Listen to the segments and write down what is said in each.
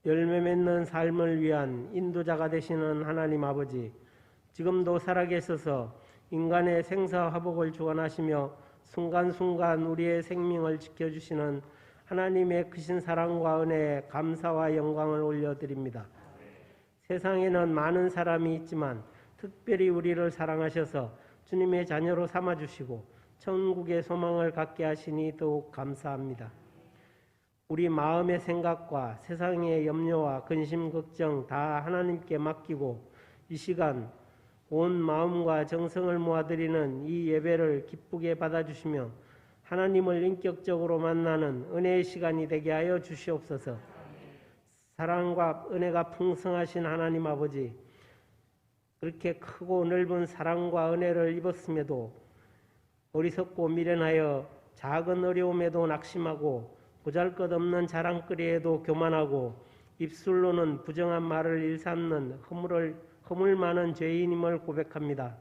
열매 맺는 삶을 위한 인도자가 되시는 하나님 아버지, 지금도 살아계셔서 인간의 생사화복을 주관하시며 순간순간 우리의 생명을 지켜주시는 하나님의 크신 사랑과 은혜에 감사와 영광을 올려드립니다. 세상에는 많은 사람이 있지만 특별히 우리를 사랑하셔서 주님의 자녀로 삼아주시고 천국의 소망을 갖게 하시니 더욱 감사합니다. 우리 마음의 생각과 세상의 염려와 근심, 걱정 다 하나님께 맡기고 이 시간 온 마음과 정성을 모아드리는 이 예배를 기쁘게 받아주시며 하나님을 인격적으로 만나는 은혜의 시간이 되게 하여 주시옵소서. 사랑과 은혜가 풍성하신 하나님 아버지, 그렇게 크고 넓은 사랑과 은혜를 입었음에도 어리석고 미련하여 작은 어려움에도 낙심하고 보잘것없는 자랑거리에도 교만하고 입술로는 부정한 말을 일삼는 허물 많은 죄인임을 고백합니다.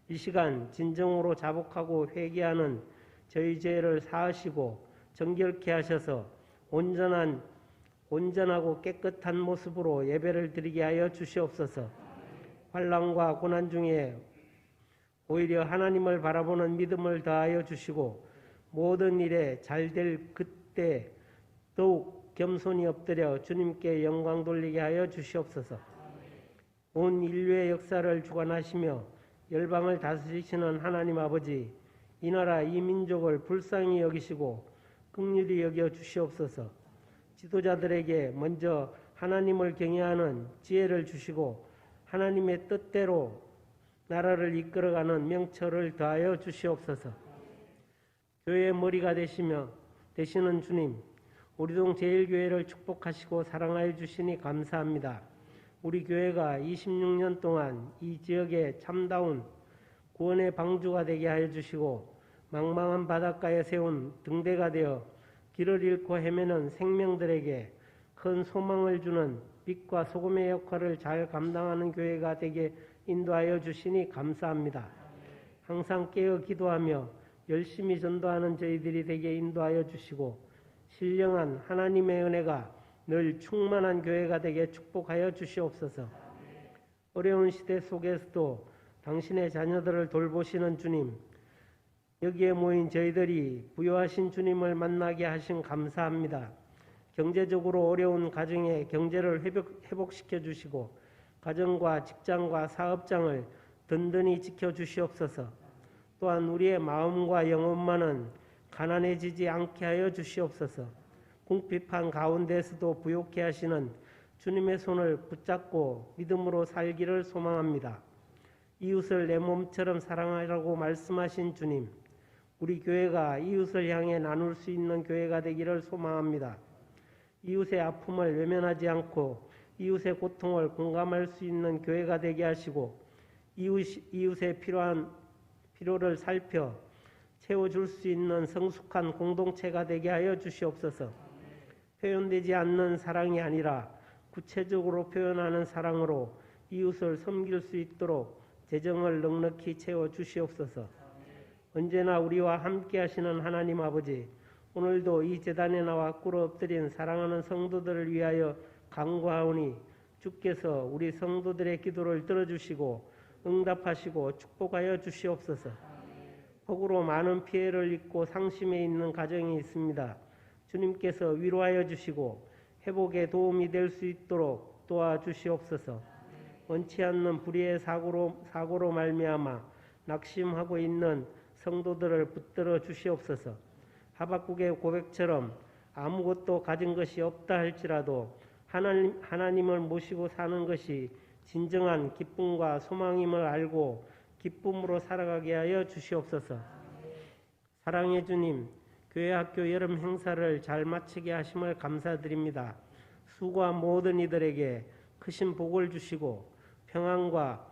이 시간 진정으로 자복하고 회개하는 저희 죄를 사하시고 정결케 하셔서 온전하고 깨끗한 모습으로 예배를 드리게 하여 주시옵소서. 환난과 고난 중에 오히려 하나님을 바라보는 믿음을 더하여 주시고 모든 일에 잘 될 그때 더욱 겸손히 엎드려 주님께 영광 돌리게 하여 주시옵소서. 온 인류의 역사를 주관하시며 열방을 다스리시는 하나님 아버지, 이 나라 이 민족을 불쌍히 여기시고 긍휼히 여겨 주시옵소서. 지도자들에게 먼저 하나님을 경외하는 지혜를 주시고 하나님의 뜻대로 나라를 이끌어가는 명철을 더하여 주시옵소서. 교회의 머리가 되시는 주님, 우리동 제일교회를 축복하시고 사랑하여 주시니 감사합니다. 우리 교회가 26년 동안 이 지역의 참다운 구원의 방주가 되게 하여 주시고 망망한 바닷가에 세운 등대가 되어 길을 잃고 헤매는 생명들에게 큰 소망을 주는 빛과 소금의 역할을 잘 감당하는 교회가 되게 인도하여 주시니 감사합니다. 항상 깨어 기도하며 열심히 전도하는 저희들이 되게 인도하여 주시고 신령한 하나님의 은혜가 늘 충만한 교회가 되게 축복하여 주시옵소서. 어려운 시대 속에서도 당신의 자녀들을 돌보시는 주님, 여기에 모인 저희들이 부요하신 주님을 만나게 하신 감사합니다. 경제적으로 어려운 가정의 경제를 회복시켜 주시고 가정과 직장과 사업장을 든든히 지켜 주시옵소서. 또한 우리의 마음과 영혼만은 가난해지지 않게 하여 주시옵소서. 궁핍한 가운데서도 부욕해 하시는 주님의 손을 붙잡고 믿음으로 살기를 소망합니다. 이웃을 내 몸처럼 사랑하라고 말씀하신 주님, 우리 교회가 이웃을 향해 나눌 수 있는 교회가 되기를 소망합니다. 이웃의 아픔을 외면하지 않고 이웃의 고통을 공감할 수 있는 교회가 되게 하시고 이웃의 필요를 살펴 채워줄 수 있는 성숙한 공동체가 되게 하여 주시옵소서. 표현되지 않는 사랑이 아니라 구체적으로 표현하는 사랑으로 이웃을 섬길 수 있도록 재정을 넉넉히 채워 주시옵소서. 언제나 우리와 함께 하시는 하나님 아버지, 오늘도 이 제단에 나와 꿇어 엎드린 사랑하는 성도들을 위하여 간구하오니 주께서 우리 성도들의 기도를 들어주시고 응답하시고 축복하여 주시옵소서. 폭우로 많은 피해를 입고 상심해 있는 가정이 있습니다. 주님께서 위로하여 주시고 회복에 도움이 될 수 있도록 도와주시옵소서. 원치 않는 불의의 사고로 말미암아 낙심하고 있는 성도들을 붙들어 주시옵소서. 하박국의 고백처럼 아무것도 가진 것이 없다 할지라도 하나님을 모시고 사는 것이 진정한 기쁨과 소망임을 알고 기쁨으로 살아가게 하여 주시옵소서. 사랑의 주님, 교회 학교 여름 행사를 잘 마치게 하심을 감사드립니다. 수고한 모든 이들에게 크신 복을 주시고 평안과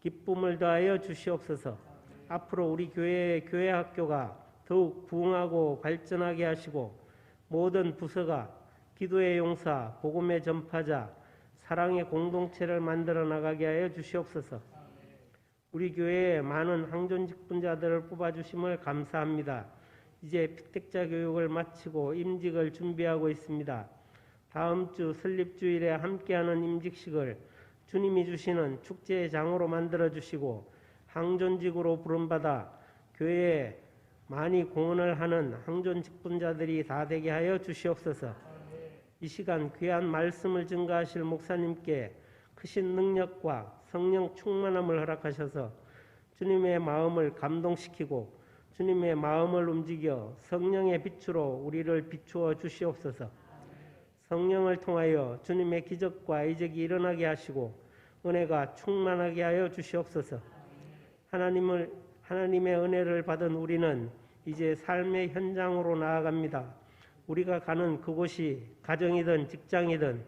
기쁨을 더하여 주시옵소서. 앞으로 우리 교회 학교가 더욱 부흥하고 발전하게 하시고 모든 부서가 기도의 용사, 복음의 전파자, 사랑의 공동체를 만들어 나가게 하여 주시옵소서. 우리 교회에 많은 항존직분자들을 뽑아주심을 감사합니다. 이제 피택자 교육을 마치고 임직을 준비하고 있습니다. 다음 주 설립주일에 함께하는 임직식을 주님이 주시는 축제의 장으로 만들어 주시고 항존직으로 부름받아 교회에 많이 공헌을 하는 항존 직분자들이 다 되게 하여 주시옵소서. 이 시간 귀한 말씀을 증거하실 목사님께 크신 능력과 성령 충만함을 허락하셔서 주님의 마음을 감동시키고 주님의 마음을 움직여 성령의 빛으로 우리를 비추어 주시옵소서. 성령을 통하여 주님의 기적과 이적이 일어나게 하시고 은혜가 충만하게 하여 주시옵소서. 하나님의 은혜를 받은 우리는 이제 삶의 현장으로 나아갑니다. 우리가 가는 그곳이 가정이든 직장이든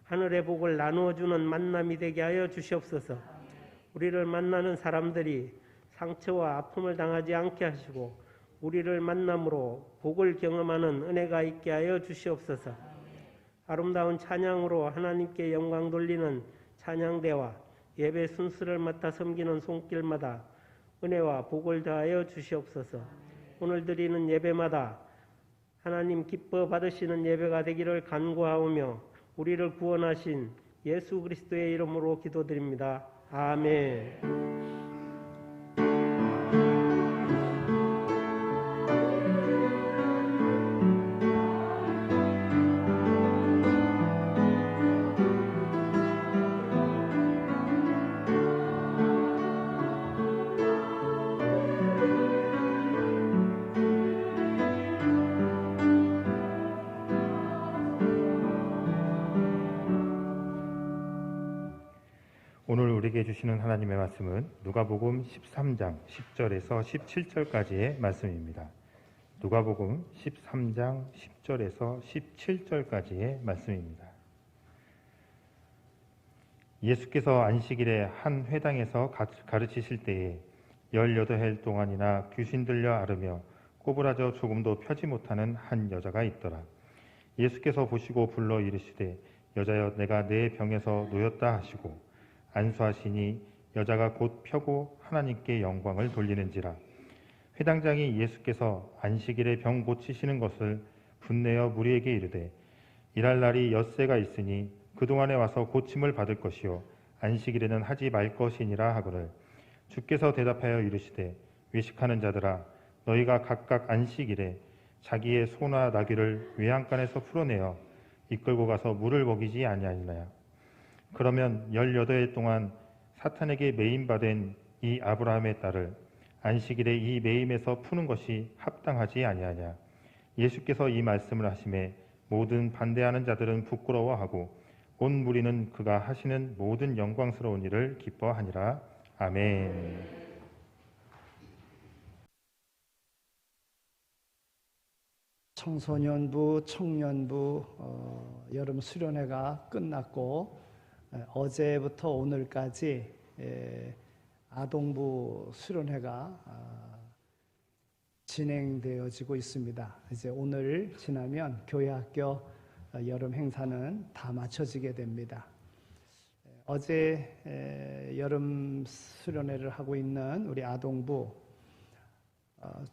하늘의 복을 나누어주는 만남이 되게 하여 주시옵소서. 우리를 만나는 사람들이 상처와 아픔을 당하지 않게 하시고 우리를 만남으로 복을 경험하는 은혜가 있게 하여 주시옵소서. 아름다운 찬양으로 하나님께 영광 돌리는 찬양대와 예배 순서를 맡아 섬기는 손길마다 은혜와 복을 더하여 주시옵소서. 오늘 드리는 예배마다 하나님 기뻐 받으시는 예배가 되기를 간구하오며 우리를 구원하신 예수 그리스도의 이름으로 기도드립니다. 아멘. 오늘 우리에게 주시는 하나님의 말씀은 누가복음 13장 10절에서 17절까지의 말씀입니다. 누가복음 13장 10절에서 17절까지의 말씀입니다. 예수께서 안식일에 한 회당에서 가르치실 때에 18해 동안이나 귀신 들려 앓으며 꼬부라져 조금도 펴지 못하는 한 여자가 있더라. 예수께서 보시고 불러 이르시되 여자여 내가 내 병에서 놓였다 하시고 안수하시니 여자가 곧 펴고 하나님께 영광을 돌리는지라. 회당장이 예수께서 안식일에 병 고치시는 것을 분내어 무리에게 이르되 일할 날이 엿새가 있으니 그동안에 와서 고침을 받을 것이요 안식일에는 하지 말 것이니라 하거늘. 주께서 대답하여 이르시되 외식하는 자들아 너희가 각각 안식일에 자기의 소나 나귀를 외양간에서 풀어내어 이끌고 가서 물을 먹이지 아니하니라. 그러면 18해 동안 사탄에게 매임받은 이 아브라함의 딸을 안식일에 이 매임에서 푸는 것이 합당하지 아니하냐. 예수께서 이 말씀을 하시매 모든 반대하는 자들은 부끄러워하고 온 무리는 그가 하시는 모든 영광스러운 일을 기뻐하니라. 아멘. 청소년부, 청년부 여름 수련회가 끝났고 어제부터 오늘까지 아동부 수련회가 진행되어지고 있습니다. 이제 오늘 지나면 교회학교 여름 행사는 다 마쳐지게 됩니다. 어제 여름 수련회를 하고 있는 우리 아동부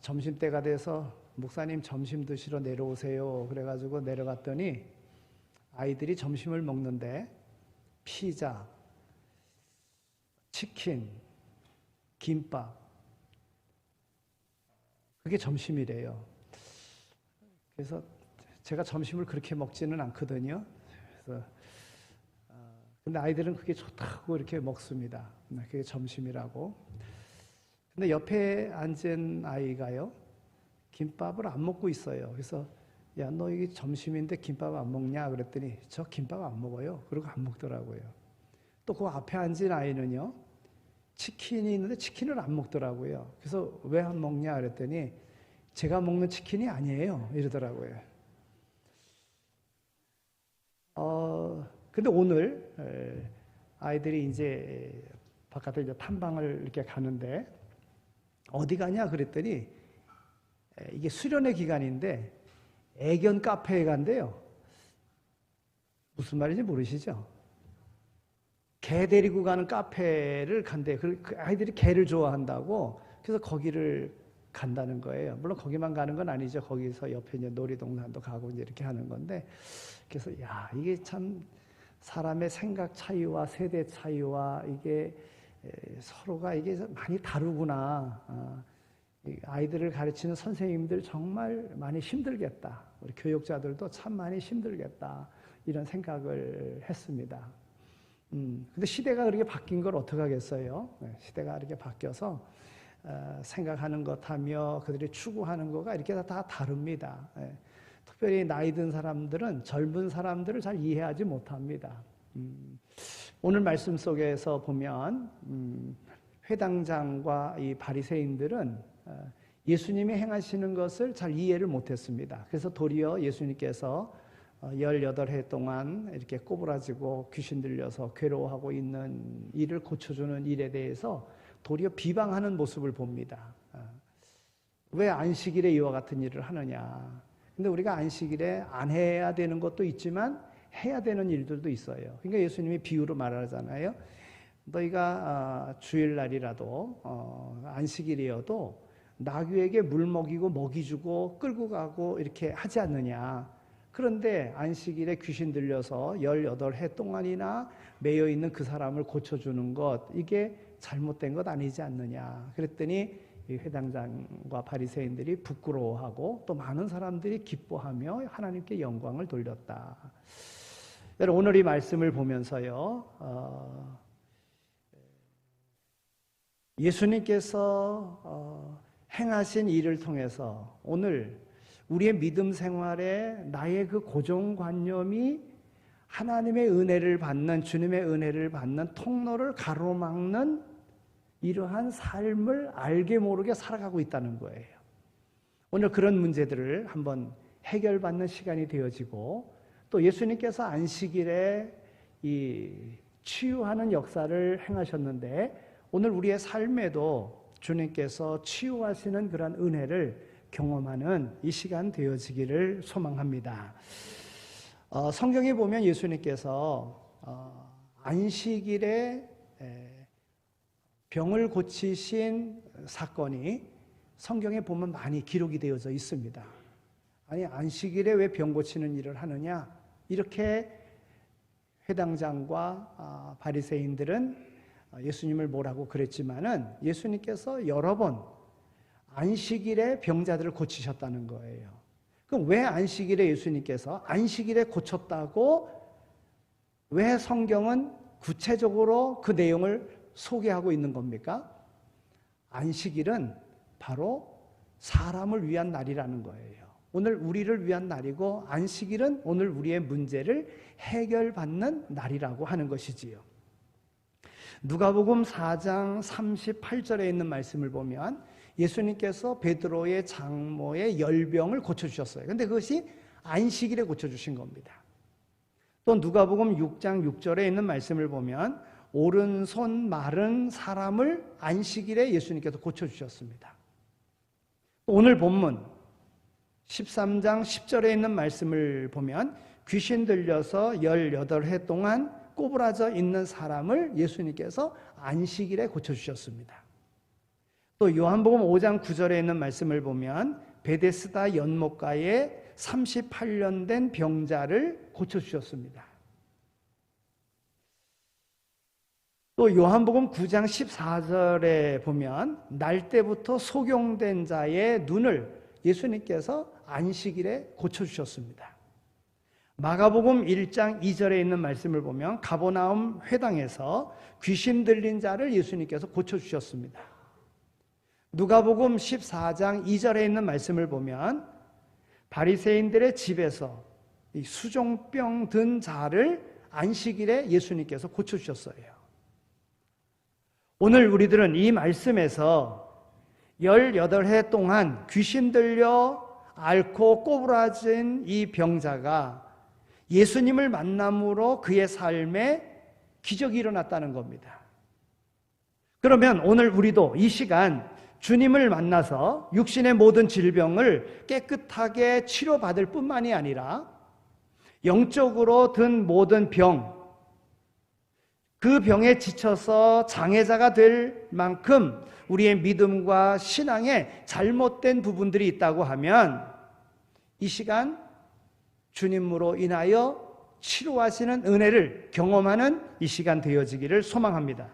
점심때가 돼서 목사님 점심 드시러 내려오세요. 그래가지고 내려갔더니 아이들이 점심을 먹는데 피자, 치킨, 김밥 그게 점심이래요. 그래서 제가 점심을 그렇게 먹지는 않거든요. 그래서 근데 아이들은 그게 좋다고 이렇게 먹습니다. 그게 점심이라고. 근데 옆에 앉은 아이가요, 김밥을 안 먹고 있어요. 그래서 야, 너 이게 점심인데 김밥 안 먹냐? 그랬더니 저 김밥 안 먹어요. 그러고 안 먹더라고요. 또 그 앞에 앉은 아이는요, 치킨이 있는데 치킨을 안 먹더라고요. 그래서 왜 안 먹냐? 그랬더니 제가 먹는 치킨이 아니에요. 이러더라고요. 근데 오늘 아이들이 이제 바깥에 이제 탐방을 이렇게 가는데 어디 가냐? 그랬더니 이게 수련회 기간인데 애견 카페에 간대요. 무슨 말인지 모르시죠? 개 데리고 가는 카페를 간대요. 그 아이들이 개를 좋아한다고. 그래서 거기를 간다는 거예요. 물론 거기만 가는 건 아니죠. 거기서 옆에 이제 놀이동산도 가고 이제 이렇게 하는 건데, 그래서 야, 이게 참 사람의 생각 차이와 세대 차이와 이게 서로가 이게 많이 다르구나. 아이들을 가르치는 선생님들 정말 많이 힘들겠다. 우리 교육자들도 참 많이 힘들겠다. 이런 생각을 했습니다. 근데 시대가 그렇게 바뀐 걸 어떡하겠어요? 시대가 이렇게 바뀌어서 생각하는 것하며 그들이 추구하는 거가 이렇게 다 다릅니다. 특별히 나이 든 사람들은 젊은 사람들을 잘 이해하지 못합니다. 오늘 말씀 속에서 보면 회당장과 이 바리새인들은 예수님이 행하시는 것을 잘 이해를 못했습니다. 그래서 도리어 예수님께서 18해 동안 이렇게 꼬부라지고 귀신 들려서 괴로워하고 있는 일을 고쳐주는 일에 대해서 도리어 비방하는 모습을 봅니다. 왜 안식일에 이와 같은 일을 하느냐. 근데 우리가 안식일에 안 해야 되는 것도 있지만 해야 되는 일들도 있어요. 그러니까 예수님이 비유로 말하잖아요. 너희가 주일날이라도 안식일이어도 나귀에게 물 먹이고 먹이 주고 끌고 가고 이렇게 하지 않느냐. 그런데 안식일에 귀신 들려서 18해 동안이나 매여 있는 그 사람을 고쳐주는 것, 이게 잘못된 것 아니지 않느냐. 그랬더니 이 회당장과 바리새인들이 부끄러워하고 또 많은 사람들이 기뻐하며 하나님께 영광을 돌렸다. 여러분, 오늘 이 말씀을 보면서요, 예수님께서 행하신 일을 통해서 오늘 우리의 믿음 생활에 나의 그 고정관념이 하나님의 은혜를 받는, 주님의 은혜를 받는 통로를 가로막는 이러한 삶을 알게 모르게 살아가고 있다는 거예요. 오늘 그런 문제들을 한번 해결받는 시간이 되어지고, 또 예수님께서 안식일에 이 치유하는 역사를 행하셨는데 오늘 우리의 삶에도 주님께서 치유하시는 그런 은혜를 경험하는 이 시간 되어지기를 소망합니다. 성경에 보면 예수님께서 안식일에 병을 고치신 사건이 성경에 보면 많이 기록이 되어져 있습니다. 아니, 안식일에 왜 병 고치는 일을 하느냐? 이렇게 회당장과 바리새인들은 예수님을 뭐라고 그랬지만은 예수님께서 여러 번 안식일에 병자들을 고치셨다는 거예요. 그럼 왜 안식일에 예수님께서 안식일에 고쳤다고 왜 성경은 구체적으로 그 내용을 소개하고 있는 겁니까? 안식일은 바로 사람을 위한 날이라는 거예요. 오늘 우리를 위한 날이고 안식일은 오늘 우리의 문제를 해결받는 날이라고 하는 것이지요. 누가복음 4장 38절에 있는 말씀을 보면 예수님께서 베드로의 장모의 열병을 고쳐주셨어요. 그런데 그것이 안식일에 고쳐주신 겁니다. 또 누가복음 6장 6절에 있는 말씀을 보면 오른손 마른 사람을 안식일에 예수님께서 고쳐주셨습니다. 오늘 본문 13장 10절에 있는 말씀을 보면 귀신 들려서 18해 동안 꼬부라져 있는 사람을 예수님께서 안식일에 고쳐주셨습니다. 또 요한복음 5장 9절에 있는 말씀을 보면 베데스다 연못가에 38년 된 병자를 고쳐주셨습니다. 또 요한복음 9장 14절에 보면 날 때부터 소경된 자의 눈을 예수님께서 안식일에 고쳐주셨습니다. 마가복음 1장 2절에 있는 말씀을 보면 가버나움 회당에서 귀신 들린 자를 예수님께서 고쳐주셨습니다. 누가복음 14장 2절에 있는 말씀을 보면 바리새인들의 집에서 이 수종병 든 자를 안식일에 예수님께서 고쳐주셨어요. 오늘 우리들은 이 말씀에서 18해 동안 귀신 들려 앓고 꼬부라진 이 병자가 예수님을 만남으로 그의 삶에 기적이 일어났다는 겁니다. 그러면 오늘 우리도 이 시간 주님을 만나서 육신의 모든 질병을 깨끗하게 치료받을 뿐만이 아니라 영적으로 든 모든 병, 그 병에 지쳐서 장애자가 될 만큼 우리의 믿음과 신앙에 잘못된 부분들이 있다고 하면 이 시간 주님으로 인하여 치료하시는 은혜를 경험하는 이 시간 되어지기를 소망합니다.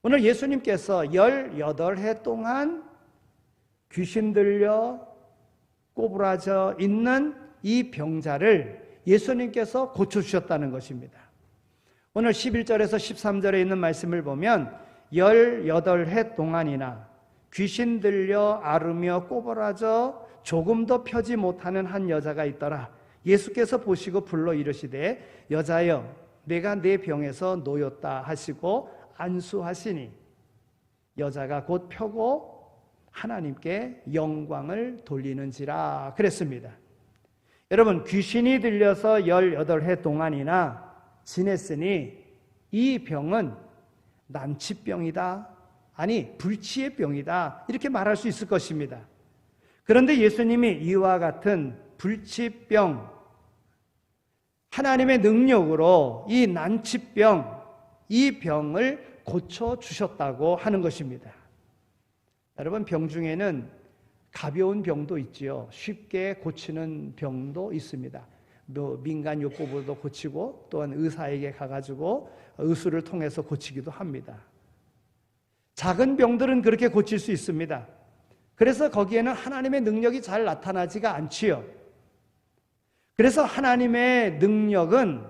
오늘 예수님께서 18해 동안 귀신 들려 꼬부라져 있는 이 병자를 예수님께서 고쳐주셨다는 것입니다. 오늘 11절에서 13절에 있는 말씀을 보면 18해 동안이나 귀신 들려 앓으며 꼬부라져 조금도 펴지 못하는 한 여자가 있더라. 예수께서 보시고 불러 이르시되 여자여 내가 네 병에서 놓였다 하시고 안수하시니 여자가 곧 펴고 하나님께 영광을 돌리는지라 그랬습니다. 여러분 귀신이 들려서 18해 동안이나 지냈으니 이 병은 난치병이다, 아니 불치의 병이다 이렇게 말할 수 있을 것입니다. 그런데 예수님이 이와 같은 불치병, 하나님의 능력으로 이 난치병, 이 병을 고쳐주셨다고 하는 것입니다. 여러분 병 중에는 가벼운 병도 있지요. 쉽게 고치는 병도 있습니다. 민간요법으로도 고치고 또한 의사에게 가가지고 의술을 통해서 고치기도 합니다. 작은 병들은 그렇게 고칠 수 있습니다. 그래서 거기에는 하나님의 능력이 잘 나타나지가 않지요. 그래서 하나님의 능력은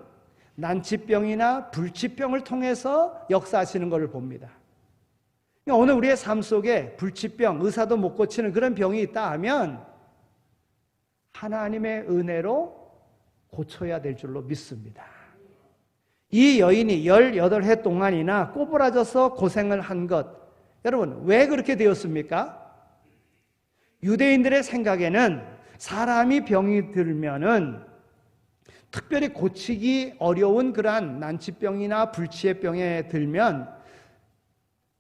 난치병이나 불치병을 통해서 역사하시는 것을 봅니다. 오늘 우리의 삶 속에 불치병, 의사도 못 고치는 그런 병이 있다 하면 하나님의 은혜로 고쳐야 될 줄로 믿습니다. 이 여인이 18해 동안이나 꼬부라져서 고생을 한 것, 여러분 왜 그렇게 되었습니까? 유대인들의 생각에는 사람이 병이 들면은 특별히 고치기 어려운 그러한 난치병이나 불치의 병에 들면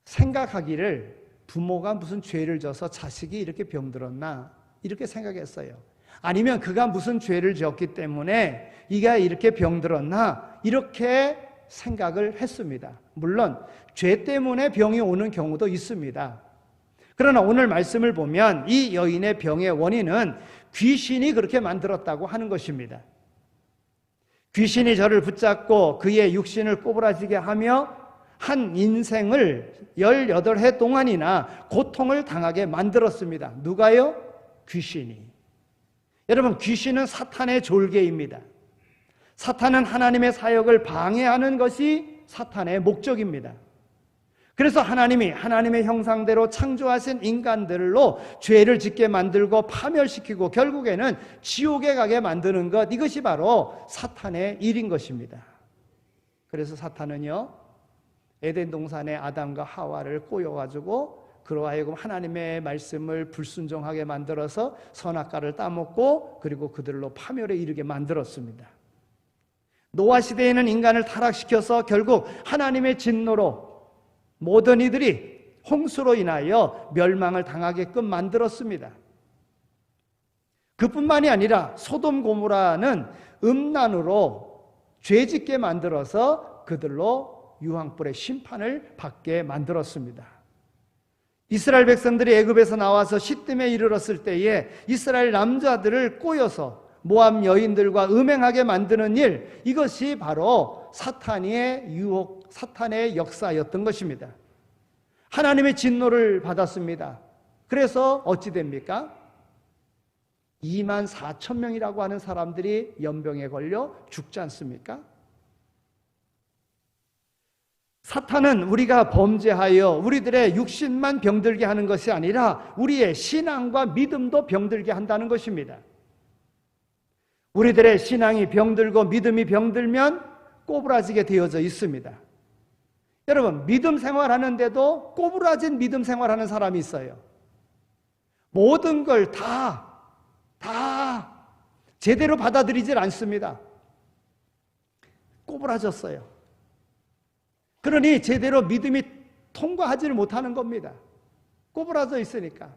생각하기를 부모가 무슨 죄를 져서 자식이 이렇게 병들었나 이렇게 생각했어요. 아니면 그가 무슨 죄를 지었기 때문에 이가 이렇게 병들었나 이렇게 생각을 했습니다. 물론 죄 때문에 병이 오는 경우도 있습니다. 그러나 오늘 말씀을 보면 이 여인의 병의 원인은 귀신이 그렇게 만들었다고 하는 것입니다. 귀신이 저를 붙잡고 그의 육신을 꼬부라지게 하며 한 인생을 18해 동안이나 고통을 당하게 만들었습니다. 누가요? 귀신이. 여러분 귀신은 사탄의 졸개입니다. 사탄은 하나님의 사역을 방해하는 것이 사탄의 목적입니다. 그래서 하나님이 하나님의 형상대로 창조하신 인간들로 죄를 짓게 만들고 파멸시키고 결국에는 지옥에 가게 만드는 것, 이것이 바로 사탄의 일인 것입니다. 그래서 사탄은요 에덴 동산의 아담과 하와를 꼬여가지고 그로 하여금 하나님의 말씀을 불순종하게 만들어서 선악과를 따먹고 그리고 그들로 파멸에 이르게 만들었습니다. 노아 시대에는 인간을 타락시켜서 결국 하나님의 진노로 모든 이들이 홍수로 인하여 멸망을 당하게끔 만들었습니다. 그뿐만이 아니라 소돔 고모라는 음란으로 죄짓게 만들어서 그들로 유황불의 심판을 받게 만들었습니다. 이스라엘 백성들이 애굽에서 나와서 시딤에 이르렀을 때에 이스라엘 남자들을 꼬여서 모압 여인들과 음행하게 만드는 일, 이것이 바로 사탄의 유혹, 사탄의 역사였던 것입니다. 하나님의 진노를 받았습니다. 그래서 어찌 됩니까? 24,000명이라고 하는 사람들이 연병에 걸려 죽지 않습니까? 사탄은 우리가 범죄하여 우리들의 육신만 병들게 하는 것이 아니라 우리의 신앙과 믿음도 병들게 한다는 것입니다. 우리들의 신앙이 병들고 믿음이 병들면 꼬부라지게 되어져 있습니다. 여러분, 믿음 생활하는데도 꼬부라진 믿음 생활하는 사람이 있어요. 모든 걸 다 제대로 받아들이질 않습니다. 꼬부라졌어요. 그러니 제대로 믿음이 통과하지를 못하는 겁니다. 꼬부라져 있으니까.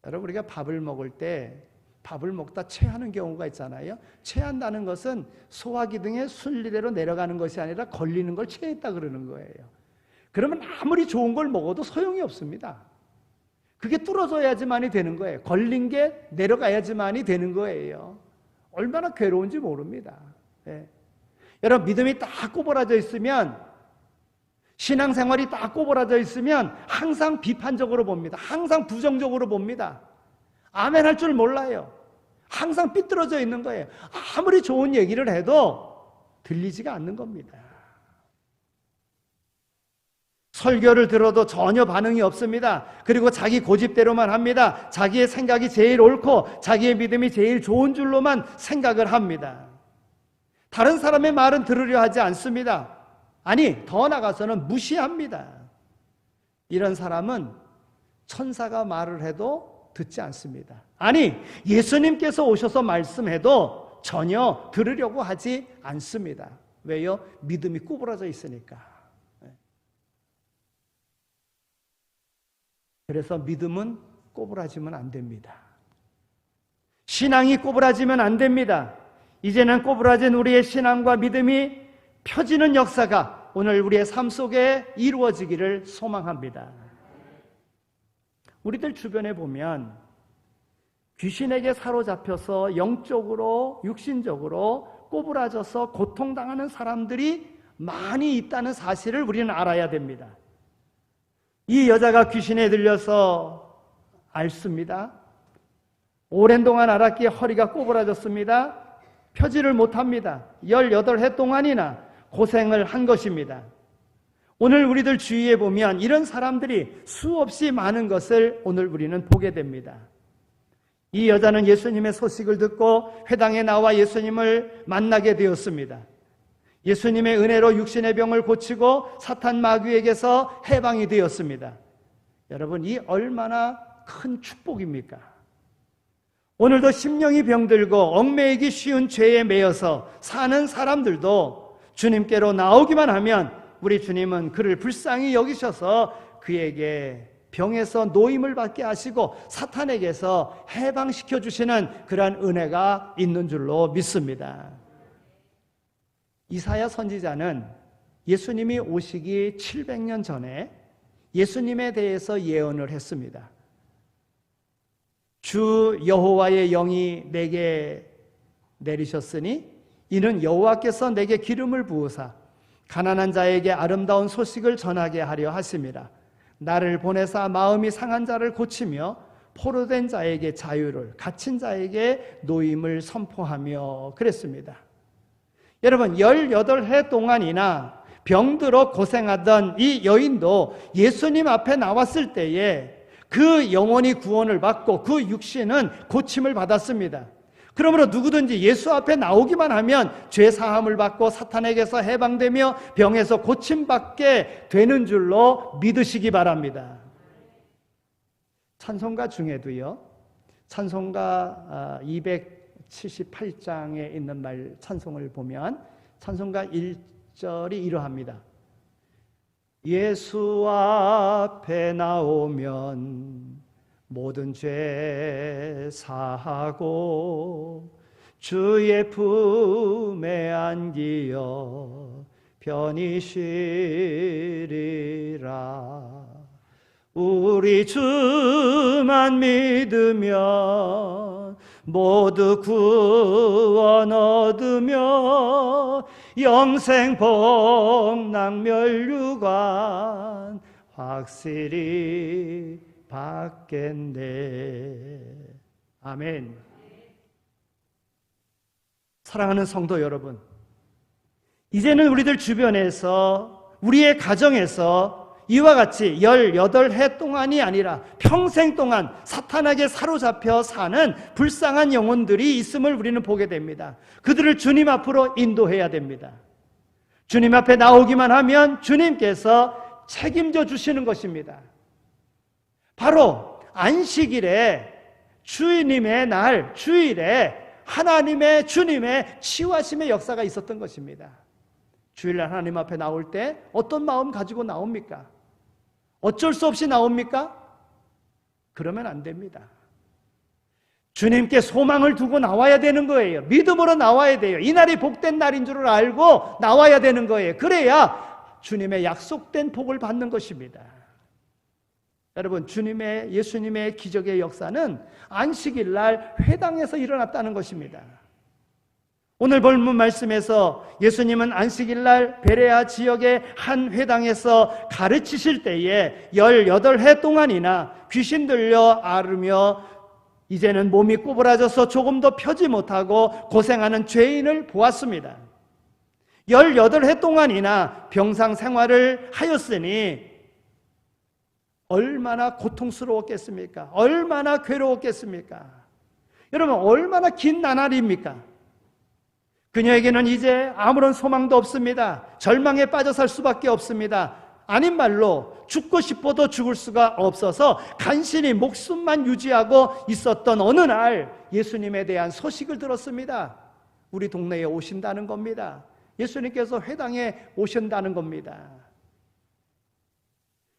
여러분, 우리가 밥을 먹을 때 밥을 먹다 체하는 경우가 있잖아요. 체한다는 것은 소화기능의 순리대로 내려가는 것이 아니라 걸리는 걸 체했다 그러는 거예요. 그러면 아무리 좋은 걸 먹어도 소용이 없습니다. 그게 뚫어져야지만이 되는 거예요. 걸린 게 내려가야지만이 되는 거예요. 얼마나 괴로운지 모릅니다. 예. 여러분, 믿음이 딱 꼬부라져 있으면, 신앙생활이 딱 꼬부라져 있으면 항상 비판적으로 봅니다. 항상 부정적으로 봅니다. 아멘 할 줄 몰라요. 항상 삐뚤어져 있는 거예요. 아무리 좋은 얘기를 해도 들리지가 않는 겁니다. 설교를 들어도 전혀 반응이 없습니다. 그리고 자기 고집대로만 합니다. 자기의 생각이 제일 옳고 자기의 믿음이 제일 좋은 줄로만 생각을 합니다. 다른 사람의 말은 들으려 하지 않습니다. 아니, 더 나아가서는 무시합니다. 이런 사람은 천사가 말을 해도 듣지 않습니다. 아니, 예수님께서 오셔서 말씀해도 전혀 들으려고 하지 않습니다. 왜요? 믿음이 구부러져 있으니까. 그래서 믿음은 꼬부라지면 안 됩니다. 신앙이 꼬부라지면 안 됩니다. 이제는 꼬부라진 우리의 신앙과 믿음이 펴지는 역사가 오늘 우리의 삶 속에 이루어지기를 소망합니다. 우리들 주변에 보면 귀신에게 사로잡혀서 영적으로, 육신적으로 꼬부라져서 고통당하는 사람들이 많이 있다는 사실을 우리는 알아야 됩니다. 이 여자가 귀신에 들려서 앓습니다. 오랜 동안 앓았기에 허리가 꼬부라졌습니다. 펴지를 못합니다. 18해 동안이나 고생을 한 것입니다. 오늘 우리들 주위에 보면 이런 사람들이 수없이 많은 것을 오늘 우리는 보게 됩니다. 이 여자는 예수님의 소식을 듣고 회당에 나와 예수님을 만나게 되었습니다. 예수님의 은혜로 육신의 병을 고치고 사탄 마귀에게서 해방이 되었습니다. 여러분, 이 얼마나 큰 축복입니까? 오늘도 심령이 병들고 얽매이기 쉬운 죄에 매여서 사는 사람들도 주님께로 나오기만 하면 우리 주님은 그를 불쌍히 여기셔서 그에게 병에서 노임을 받게 하시고 사탄에게서 해방시켜 주시는 그러한 은혜가 있는 줄로 믿습니다. 이사야 선지자는 예수님이 오시기 700년 전에 예수님에 대해서 예언을 했습니다. 주 여호와의 영이 내게 내리셨으니 이는 여호와께서 내게 기름을 부으사 가난한 자에게 아름다운 소식을 전하게 하려 하심이라. 나를 보내사 마음이 상한 자를 고치며 포로된 자에게 자유를, 갇힌 자에게 노임을 선포하며 그랬습니다. 여러분, 18해 동안이나 병들어 고생하던 이 여인도 예수님 앞에 나왔을 때에 그 영혼이 구원을 받고 그 육신은 고침을 받았습니다. 그러므로 누구든지 예수 앞에 나오기만 하면 죄 사함을 받고 사탄에게서 해방되며 병에서 고침받게 되는 줄로 믿으시기 바랍니다. 찬송가 중에도요, 찬송가 278장에 있는 말 찬송을 보면 찬송가 1절이 이러합니다. 예수 앞에 나오면 모든 죄 사하고 주의 품에 안기어 편히 쉬리라. 우리 주만 믿으면 모두 구원 얻으며 영생 복락 멸류관 확실히 받겠네. 아멘. 사랑하는 성도 여러분, 이제는 우리들 주변에서, 우리의 가정에서 이와 같이 18해 동안이 아니라 평생 동안 사탄에게 사로잡혀 사는 불쌍한 영혼들이 있음을 우리는 보게 됩니다. 그들을 주님 앞으로 인도해야 됩니다. 주님 앞에 나오기만 하면 주님께서 책임져 주시는 것입니다. 바로 안식일에, 주님의 날, 주일에 하나님의, 주님의 치유하심의 역사가 있었던 것입니다. 주일날 하나님 앞에 나올 때 어떤 마음 가지고 나옵니까? 어쩔 수 없이 나옵니까? 그러면 안 됩니다. 주님께 소망을 두고 나와야 되는 거예요. 믿음으로 나와야 돼요. 이 날이 복된 날인 줄 알고 나와야 되는 거예요. 그래야 주님의 약속된 복을 받는 것입니다. 여러분, 예수님의 기적의 역사는 안식일 날 회당에서 일어났다는 것입니다. 오늘 본문 말씀에서 예수님은 안식일 날 베레아 지역의 한 회당에서 가르치실 때에 18해 동안이나 귀신 들려 앓으며 이제는 몸이 꼬부라져서 조금도 펴지 못하고 고생하는 죄인을 보았습니다. 18해 동안이나 병상 생활을 하였으니 얼마나 고통스러웠겠습니까? 얼마나 괴로웠겠습니까? 여러분, 얼마나 긴 나날입니까? 그녀에게는 이제 아무런 소망도 없습니다. 절망에 빠져 살 수밖에 없습니다. 아닌 말로 죽고 싶어도 죽을 수가 없어서 간신히 목숨만 유지하고 있었던 어느 날 예수님에 대한 소식을 들었습니다. 우리 동네에 오신다는 겁니다. 예수님께서 회당에 오신다는 겁니다.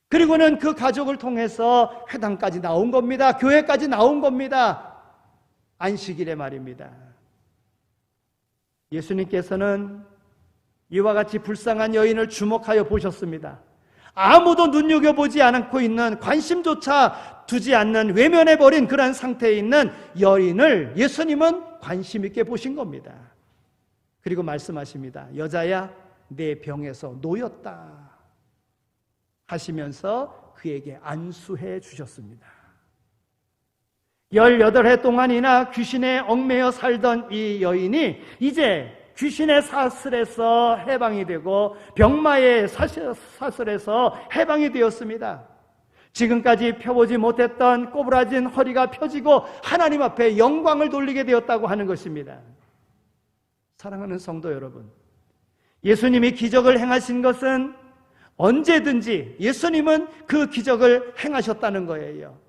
그리고는 그 가족을 통해서 회당까지 나온 겁니다. 교회까지 나온 겁니다. 안식일에 말입니다. 예수님께서는 이와 같이 불쌍한 여인을 주목하여 보셨습니다. 아무도 눈여겨보지 않고 있는, 관심조차 두지 않는, 외면해버린 그런 상태에 있는 여인을 예수님은 관심 있게 보신 겁니다. 그리고 말씀하십니다. 여자야, 내 병에서 놓였다 하시면서 그에게 안수해 주셨습니다. 18해 동안이나 귀신에 얽매여 살던 이 여인이 이제 귀신의 사슬에서 해방이 되고 병마의 사슬에서 해방이 되었습니다. 지금까지 펴보지 못했던 꼬부라진 허리가 펴지고 하나님 앞에 영광을 돌리게 되었다고 하는 것입니다. 사랑하는 성도 여러분, 예수님이 기적을 행하신 것은 언제든지 예수님은 그 기적을 행하셨다는 거예요.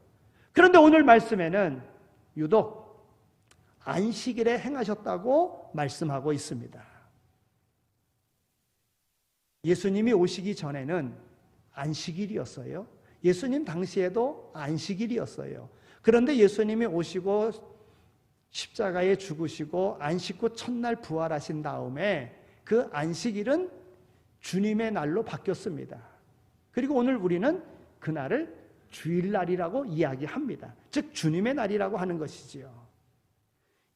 그런데 오늘 말씀에는 유독 안식일에 행하셨다고 말씀하고 있습니다. 예수님이 오시기 전에는 안식일이었어요. 예수님 당시에도 안식일이었어요. 그런데 예수님이 오시고 십자가에 죽으시고 안식 후 첫날 부활하신 다음에 그 안식일은 주님의 날로 바뀌었습니다. 그리고 오늘 우리는 그날을 주일날이라고 이야기합니다. 즉 주님의 날이라고 하는 것이지요.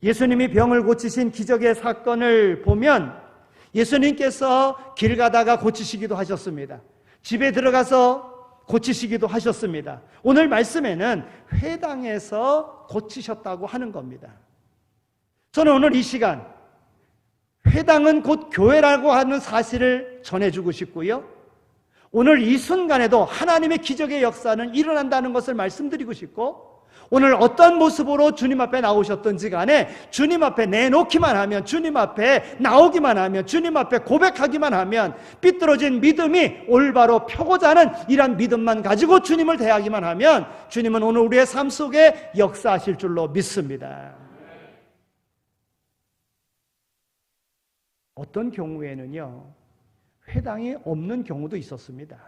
예수님이 병을 고치신 기적의 사건을 보면 예수님께서 길 가다가 고치시기도 하셨습니다. 집에 들어가서 고치시기도 하셨습니다. 오늘 말씀에는 회당에서 고치셨다고 하는 겁니다. 저는 오늘 이 시간 회당은 곧 교회라고 하는 사실을 전해주고 싶고요. 오늘 이 순간에도 하나님의 기적의 역사는 일어난다는 것을 말씀드리고 싶고, 오늘 어떤 모습으로 주님 앞에 나오셨던지 간에 주님 앞에 내놓기만 하면, 주님 앞에 나오기만 하면, 주님 앞에 고백하기만 하면 삐뚤어진 믿음이 올바로 펴고자 하는 이런 믿음만 가지고 주님을 대하기만 하면 주님은 오늘 우리의 삶 속에 역사하실 줄로 믿습니다. 어떤 경우에는요, 회당이 없는 경우도 있었습니다.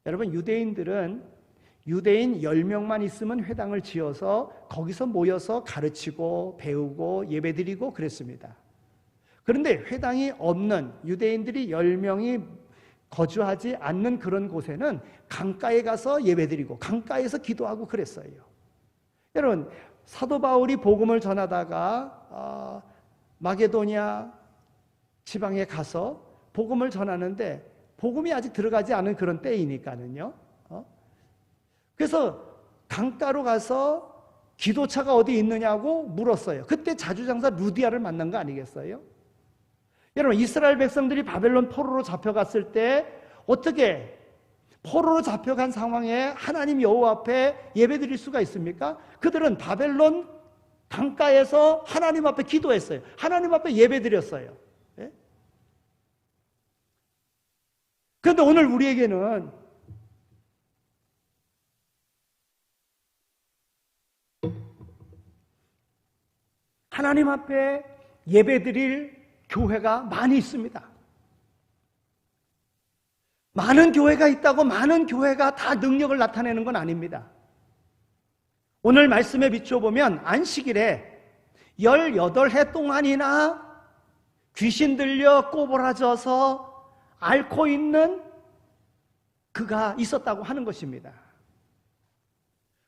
여러분, 유대인들은 유대인 10명만 있으면 회당을 지어서 거기서 모여서 가르치고 배우고 예배드리고 그랬습니다. 그런데 회당이 없는, 유대인들이 10명이 거주하지 않는 그런 곳에는 강가에 가서 예배드리고 강가에서 기도하고 그랬어요. 여러분, 사도 바울이 복음을 전하다가 마게도냐 지방에 가서 복음을 전하는데 복음이 아직 들어가지 않은 그런 때이니까는요. 그래서 강가로 가서 기도차가 어디 있느냐고 물었어요. 그때 자주장사 루디아를 만난 거 아니겠어요? 여러분, 이스라엘 백성들이 바벨론 포로로 잡혀갔을 때 어떻게 포로로 잡혀간 상황에 하나님 여호와 앞에 예배드릴 수가 있습니까? 그들은 바벨론 강가에서 하나님 앞에 기도했어요. 하나님 앞에 예배드렸어요. 예? 그런데 오늘 우리에게는 하나님 앞에 예배드릴 교회가 많이 있습니다. 많은 교회가 있다고 많은 교회가 다 능력을 나타내는 건 아닙니다. 오늘 말씀에 비춰보면 안식일에 18해 동안이나 귀신 들려 꼬부라져서 앓고 있는 그가 있었다고 하는 것입니다.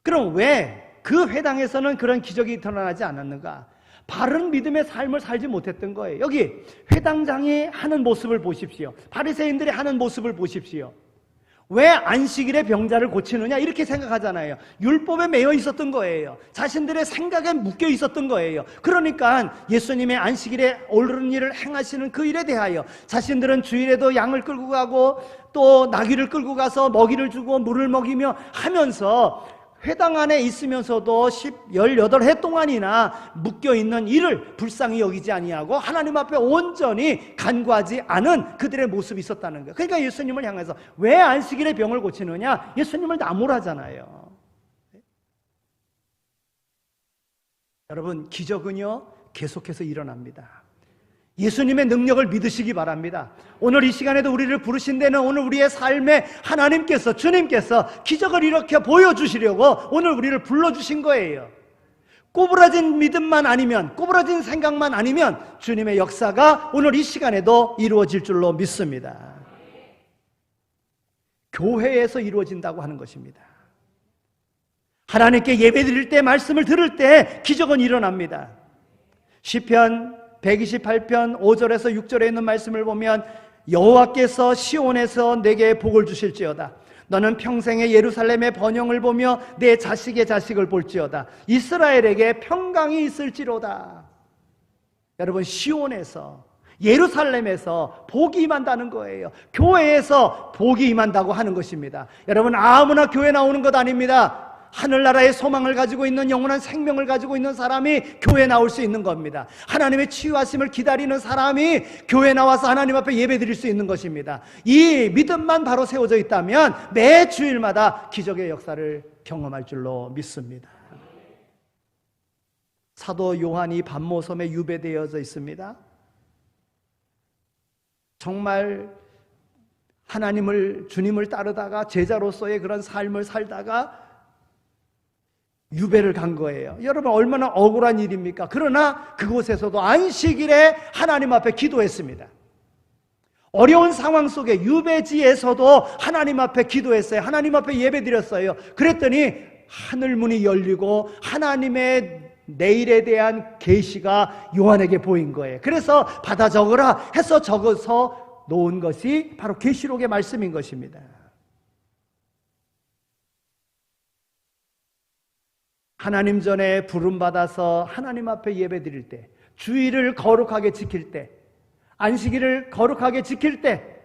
그럼 왜 그 회당에서는 그런 기적이 드러나지 않았는가? 바른 믿음의 삶을 살지 못했던 거예요. 여기 회당장이 하는 모습을 보십시오. 바리새인들이 하는 모습을 보십시오. 왜 안식일에 병자를 고치느냐 이렇게 생각하잖아요. 율법에 매여 있었던 거예요. 자신들의 생각에 묶여 있었던 거예요. 그러니까 예수님의 안식일에 옳은 일을 행하시는 그 일에 대하여 자신들은 주일에도 양을 끌고 가고 또 나귀를 끌고 가서 먹이를 주고 물을 먹이며 하면서 회당 안에 있으면서도 18해 동안이나 묶여있는 이를 불쌍히 여기지 아니하고 하나님 앞에 온전히 간구하지 않은 그들의 모습이 있었다는 거예요. 그러니까 예수님을 향해서 왜 안식일에 병을 고치느냐? 예수님을 나무라잖아요. 여러분, 기적은요 계속해서 일어납니다. 예수님의 능력을 믿으시기 바랍니다. 오늘 이 시간에도 우리를 부르신 데는 오늘 우리의 삶에 하나님께서, 주님께서 기적을 이렇게 보여주시려고 오늘 우리를 불러주신 거예요. 꼬부라진 믿음만 아니면, 꼬부라진 생각만 아니면 주님의 역사가 오늘 이 시간에도 이루어질 줄로 믿습니다. 교회에서 이루어진다고 하는 것입니다. 하나님께 예배드릴 때, 말씀을 들을 때 기적은 일어납니다. 시편 128편 5절에서 6절에 있는 말씀을 보면 여호와께서 시온에서 내게 복을 주실지어다. 너는 평생에 예루살렘의 번영을 보며 내 자식의 자식을 볼지어다. 이스라엘에게 평강이 있을지로다. 여러분, 시온에서, 예루살렘에서 복이 임한다는 거예요. 교회에서 복이 임한다고 하는 것입니다. 여러분, 아무나 교회 나오는 것 아닙니다. 하늘나라의 소망을 가지고 있는, 영원한 생명을 가지고 있는 사람이 교회 나올 수 있는 겁니다. 하나님의 치유하심을 기다리는 사람이 교회 나와서 하나님 앞에 예배 드릴 수 있는 것입니다. 이 믿음만 바로 세워져 있다면 매 주일마다 기적의 역사를 경험할 줄로 믿습니다. 사도 요한이 반모섬에 유배되어져 있습니다. 정말 하나님을, 주님을 따르다가 제자로서의 그런 삶을 살다가 유배를 간 거예요. 여러분, 얼마나 억울한 일입니까? 그러나 그곳에서도 안식일에 하나님 앞에 기도했습니다. 어려운 상황 속에 유배지에서도 하나님 앞에 기도했어요. 하나님 앞에 예배드렸어요. 그랬더니 하늘문이 열리고 하나님의 내일에 대한 계시가 요한에게 보인 거예요. 그래서 받아 적으라 해서 적어서 놓은 것이 바로 계시록의 말씀인 것입니다. 하나님 전에 부름받아서 하나님 앞에 예배드릴 때, 주일을 거룩하게 지킬 때, 안식일을 거룩하게 지킬 때,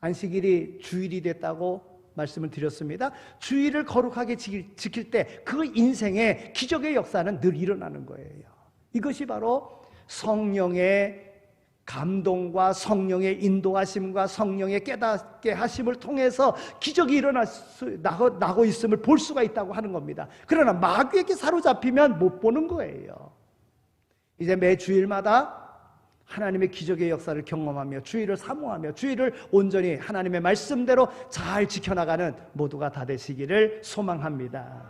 안식일이 주일이 됐다고 말씀을 드렸습니다. 주일을 거룩하게 지킬 때 그 인생의 기적의 역사는 늘 일어나는 거예요. 이것이 바로 성령의 감동과 성령의 인도하심과 성령의 깨닫게 하심을 통해서 기적이 나고 있음을 볼 수가 있다고 하는 겁니다. 그러나 마귀에게 사로잡히면 못 보는 거예요. 이제 매 주일마다 하나님의 기적의 역사를 경험하며 주일을 사모하며 주일을 온전히 하나님의 말씀대로 잘 지켜나가는 모두가 다 되시기를 소망합니다.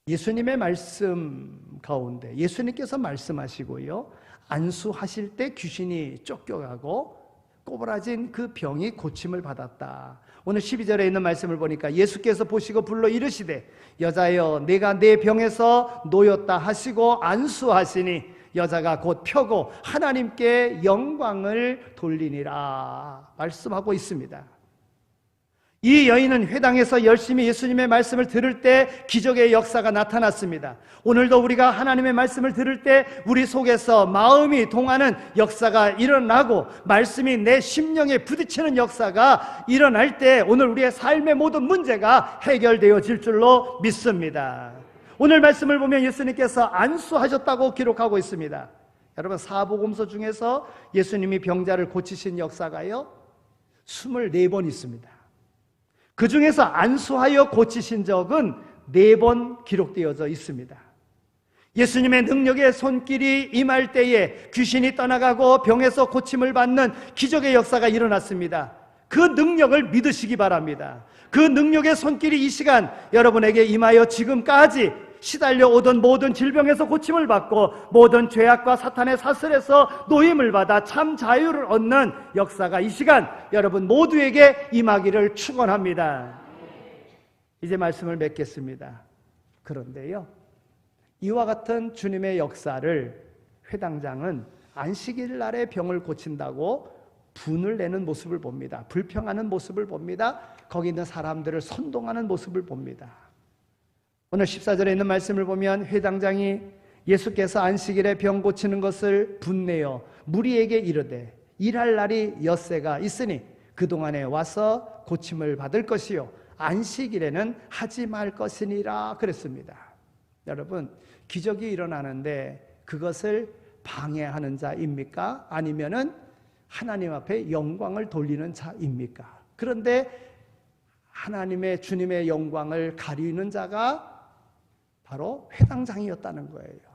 예수님의 말씀 가운데 예수님께서 말씀하시고요, 안수하실 때 귀신이 쫓겨가고 꼬부라진 그 병이 고침을 받았다. 오늘 12절에 있는 말씀을 보니까 예수께서 보시고 불러 이르시되 여자여 내가 내 병에서 놓였다 하시고 안수하시니 여자가 곧 펴고 하나님께 영광을 돌리니라 말씀하고 있습니다. 이 여인은 회당에서 열심히 예수님의 말씀을 들을 때 기적의 역사가 나타났습니다. 오늘도 우리가 하나님의 말씀을 들을 때 우리 속에서 마음이 동하는 역사가 일어나고 말씀이 내 심령에 부딪히는 역사가 일어날 때 오늘 우리의 삶의 모든 문제가 해결되어질 줄로 믿습니다. 오늘 말씀을 보면 예수님께서 안수하셨다고 기록하고 있습니다. 여러분, 사복음서 중에서 예수님이 병자를 고치신 역사가요 24번 있습니다. 그 중에서 안수하여 고치신 적은 4번 기록되어져 있습니다. 예수님의 능력의 손길이 임할 때에 귀신이 떠나가고 병에서 고침을 받는 기적의 역사가 일어났습니다. 그 능력을 믿으시기 바랍니다. 그 능력의 손길이 이 시간 여러분에게 임하여 지금까지 시달려 오던 모든 질병에서 고침을 받고 모든 죄악과 사탄의 사슬에서 노임을 받아 참 자유를 얻는 역사가 이 시간 여러분 모두에게 임하기를 축원합니다. 이제 말씀을 맺겠습니다. 그런데요, 이와 같은 주님의 역사를 회당장은 안식일 날에 병을 고친다고 분을 내는 모습을 봅니다. 불평하는 모습을 봅니다. 거기 있는 사람들을 선동하는 모습을 봅니다. 오늘 14절에 있는 말씀을 보면 회당장이 예수께서 안식일에 병 고치는 것을 분내어 무리에게 이르되 일할 날이 엿새가 있으니 그동안에 와서 고침을 받을 것이요 안식일에는 하지 말 것이니라 그랬습니다. 여러분, 기적이 일어나는데 그것을 방해하는 자입니까? 아니면은 하나님 앞에 영광을 돌리는 자입니까? 그런데 하나님의 주님의 영광을 가리는 자가 바로 회당장이었다는 거예요.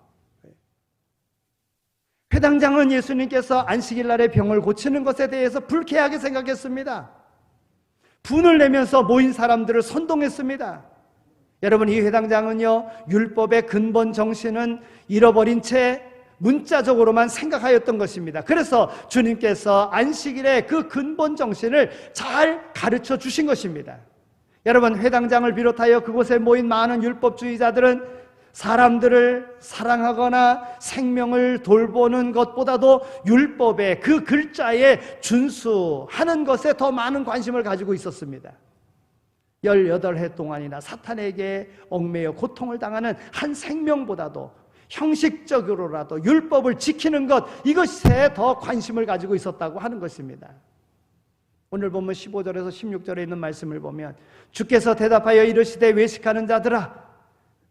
회당장은 예수님께서 안식일 날에 병을 고치는 것에 대해서 불쾌하게 생각했습니다. 분을 내면서 모인 사람들을 선동했습니다. 여러분, 이 회당장은요, 율법의 근본 정신은 잃어버린 채 문자적으로만 생각하였던 것입니다. 그래서 주님께서 안식일의 그 근본 정신을 잘 가르쳐 주신 것입니다. 여러분, 회당장을 비롯하여 그곳에 모인 많은 율법주의자들은 사람들을 사랑하거나 생명을 돌보는 것보다도 율법의 그 글자에 준수하는 것에 더 많은 관심을 가지고 있었습니다. 18해 동안이나 사탄에게 얽매여 고통을 당하는 한 생명보다도 형식적으로라도 율법을 지키는 것, 이것에 더 관심을 가지고 있었다고 하는 것입니다. 오늘 보면 15절에서 16절에 있는 말씀을 보면 주께서 대답하여 이르시되 외식하는 자들아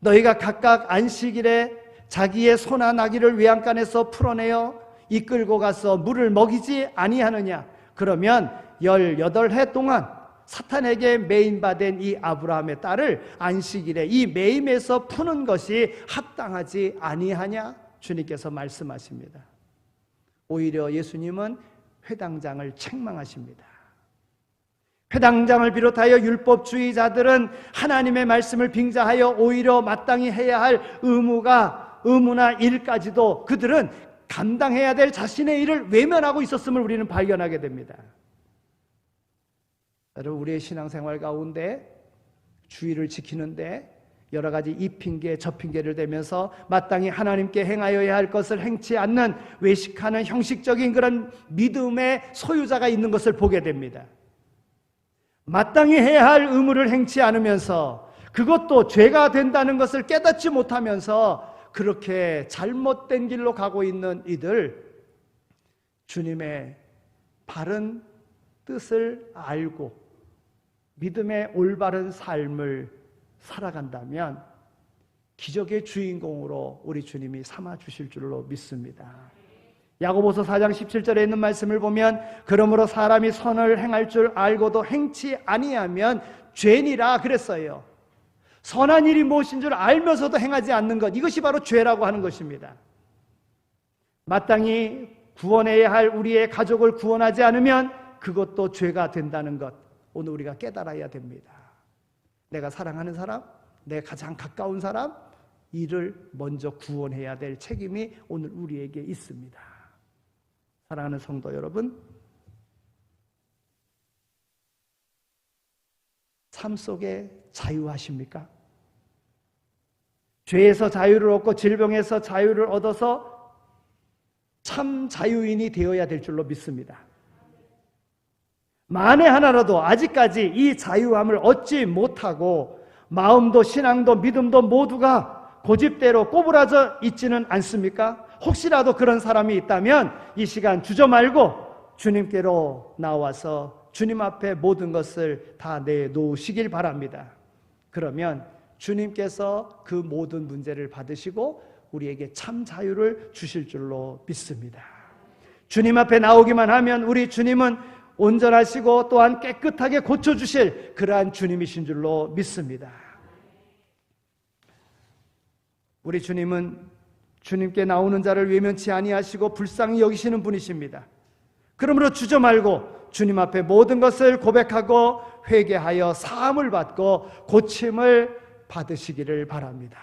너희가 각각 안식일에 자기의 소나 나귀를 외양간에서 풀어내어 이끌고 가서 물을 먹이지 아니하느냐? 그러면 18해 동안 사탄에게 매임받은 이 아브라함의 딸을 안식일에 이 매임에서 푸는 것이 합당하지 아니하냐? 주님께서 말씀하십니다. 오히려 예수님은 회당장을 책망하십니다. 회당장을 비롯하여 율법주의자들은 하나님의 말씀을 빙자하여 오히려 마땅히 해야 할 의무나 일까지도 그들은 감당해야 될 자신의 일을 외면하고 있었음을 우리는 발견하게 됩니다. 여러분, 우리의 신앙생활 가운데 주의를 지키는데 여러 가지 이 핑계 저 핑계를 대면서 마땅히 하나님께 행하여야 할 것을 행치 않는 외식하는 형식적인 그런 믿음의 소유자가 있는 것을 보게 됩니다. 마땅히 해야 할 의무를 행치 않으면서 그것도 죄가 된다는 것을 깨닫지 못하면서 그렇게 잘못된 길로 가고 있는 이들, 주님의 바른 뜻을 알고 믿음의 올바른 삶을 살아간다면 기적의 주인공으로 우리 주님이 삼아 주실 줄로 믿습니다. 야고보서 4장 17절에 있는 말씀을 보면 그러므로 사람이 선을 행할 줄 알고도 행치 아니하면 죄니라 그랬어요. 선한 일이 무엇인 줄 알면서도 행하지 않는 것, 이것이 바로 죄라고 하는 것입니다. 마땅히 구원해야 할 우리의 가족을 구원하지 않으면 그것도 죄가 된다는 것, 오늘 우리가 깨달아야 됩니다. 내가 사랑하는 사람, 내 가장 가까운 사람, 이를 먼저 구원해야 될 책임이 오늘 우리에게 있습니다. 사랑하는 성도 여러분, 삶 속에 자유하십니까? 죄에서 자유를 얻고 질병에서 자유를 얻어서 참 자유인이 되어야 될 줄로 믿습니다. 만에 하나라도 아직까지 이 자유함을 얻지 못하고 마음도 신앙도 믿음도 모두가 고집대로 꼬부라져 있지는 않습니까? 혹시라도 그런 사람이 있다면 이 시간 주저 말고 주님께로 나와서 주님 앞에 모든 것을 다 내놓으시길 바랍니다. 그러면 주님께서 그 모든 문제를 받으시고 우리에게 참 자유를 주실 줄로 믿습니다. 주님 앞에 나오기만 하면 우리 주님은 온전하시고 또한 깨끗하게 고쳐주실 그러한 주님이신 줄로 믿습니다. 우리 주님은 주님께 나오는 자를 외면치 아니하시고 불쌍히 여기시는 분이십니다. 그러므로 주저 말고 주님 앞에 모든 것을 고백하고 회개하여 사함을 받고 고침을 받으시기를 바랍니다.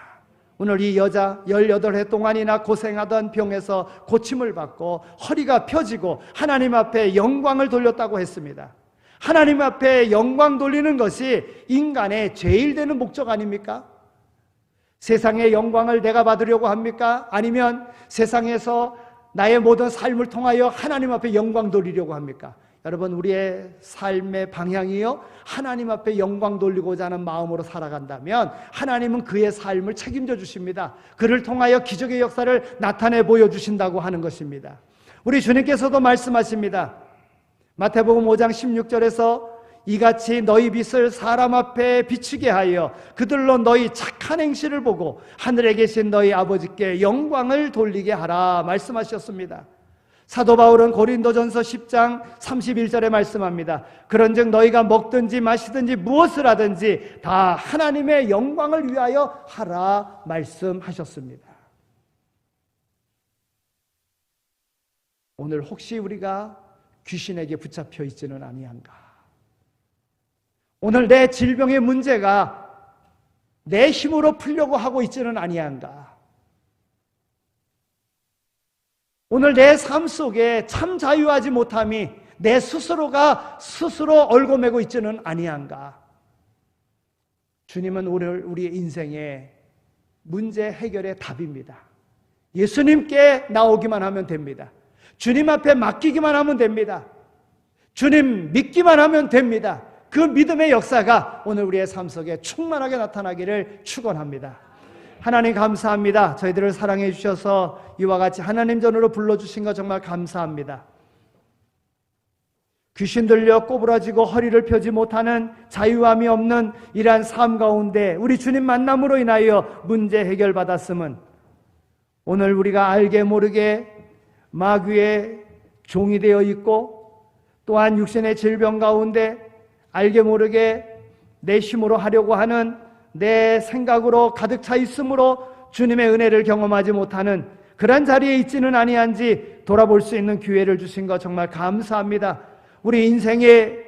오늘 이 여자 18해 동안이나 고생하던 병에서 고침을 받고 허리가 펴지고 하나님 앞에 영광을 돌렸다고 했습니다. 하나님 앞에 영광 돌리는 것이 인간의 제일 되는 목적 아닙니까? 세상의 영광을 내가 받으려고 합니까? 아니면 세상에서 나의 모든 삶을 통하여 하나님 앞에 영광 돌리려고 합니까? 여러분, 우리의 삶의 방향이요, 하나님 앞에 영광 돌리고자 하는 마음으로 살아간다면 하나님은 그의 삶을 책임져 주십니다. 그를 통하여 기적의 역사를 나타내 보여주신다고 하는 것입니다. 우리 주님께서도 말씀하십니다. 마태복음 5장 16절에서 이같이 너희 빛을 사람 앞에 비추게 하여 그들로 너희 착한 행실을 보고 하늘에 계신 너희 아버지께 영광을 돌리게 하라 말씀하셨습니다. 사도 바울은 고린도전서 10장 31절에 말씀합니다. 그런즉 너희가 먹든지 마시든지 무엇을 하든지 다 하나님의 영광을 위하여 하라 말씀하셨습니다. 오늘 혹시 우리가 귀신에게 붙잡혀 있지는 아니한가? 오늘 내 질병의 문제가 내 힘으로 풀려고 하고 있지는 아니한가? 오늘 내 삶 속에 참 자유하지 못함이 내 스스로가 스스로 얽어매고 있지는 아니한가? 주님은 오늘 우리의 인생의 문제 해결의 답입니다. 예수님께 나오기만 하면 됩니다. 주님 앞에 맡기기만 하면 됩니다. 주님 믿기만 하면 됩니다. 그 믿음의 역사가 오늘 우리의 삶 속에 충만하게 나타나기를 축원합니다. 하나님 감사합니다. 저희들을 사랑해 주셔서 이와 같이 하나님 전으로 불러주신 것 정말 감사합니다. 귀신 들려 꼬부라지고 허리를 펴지 못하는 자유함이 없는 이러한 삶 가운데 우리 주님 만남으로 인하여 문제 해결받았음은 오늘 우리가 알게 모르게 마귀의 종이 되어 있고 또한 육신의 질병 가운데 알게 모르게 내 힘으로 하려고 하는 내 생각으로 가득 차 있으므로 주님의 은혜를 경험하지 못하는 그런 자리에 있지는 아니한지 돌아볼 수 있는 기회를 주신 것 정말 감사합니다. 우리 인생의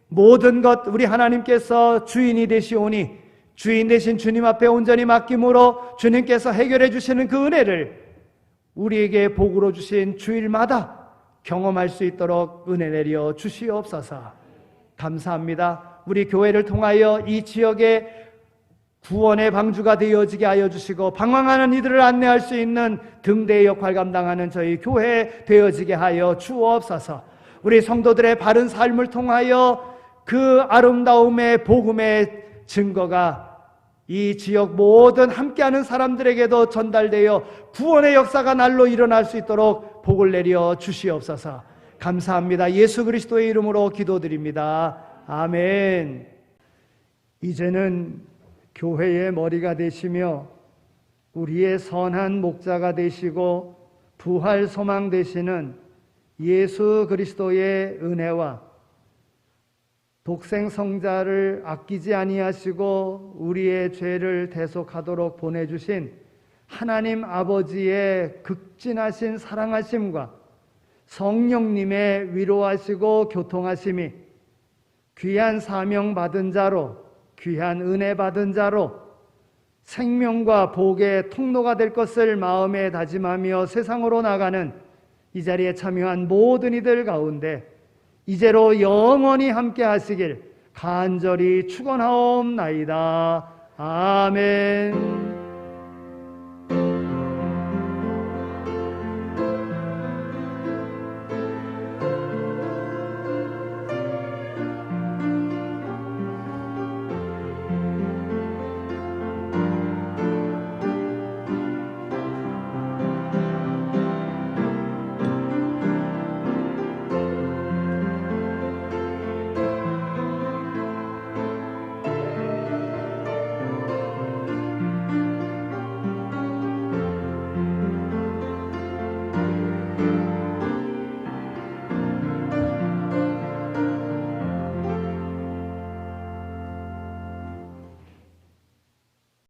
모든 것 우리 하나님께서 주인이 되시오니 주인 되신 주님 앞에 온전히 맡김으로 주님께서 해결해 주시는 그 은혜를 우리에게 복으로 주신 주일마다 경험할 수 있도록 은혜 내려 주시옵소서. 감사합니다. 우리 교회를 통하여 이 지역에 구원의 방주가 되어지게 하여 주시고 방황하는 이들을 안내할 수 있는 등대의 역할 감당하는 저희 교회 되어지게 하여 주옵소서. 우리 성도들의 바른 삶을 통하여 그 아름다움의 복음의 증거가 이 지역 모든 함께하는 사람들에게도 전달되어 구원의 역사가 날로 일어날 수 있도록 복을 내려 주시옵소서. 감사합니다. 예수 그리스도의 이름으로 기도드립니다. 아멘. 이제는 교회의 머리가 되시며 우리의 선한 목자가 되시고 부활 소망 되시는 예수 그리스도의 은혜와 독생 성자를 아끼지 아니하시고 우리의 죄를 대속하도록 보내주신 하나님 아버지의 극진하신 사랑하심과 성령님의 위로하시고 교통하심이 귀한 사명 받은 자로 귀한 은혜 받은 자로 생명과 복의 통로가 될 것을 마음에 다짐하며 세상으로 나가는 이 자리에 참여한 모든 이들 가운데 이제로 영원히 함께 하시길 간절히 축원하옵나이다. 아멘.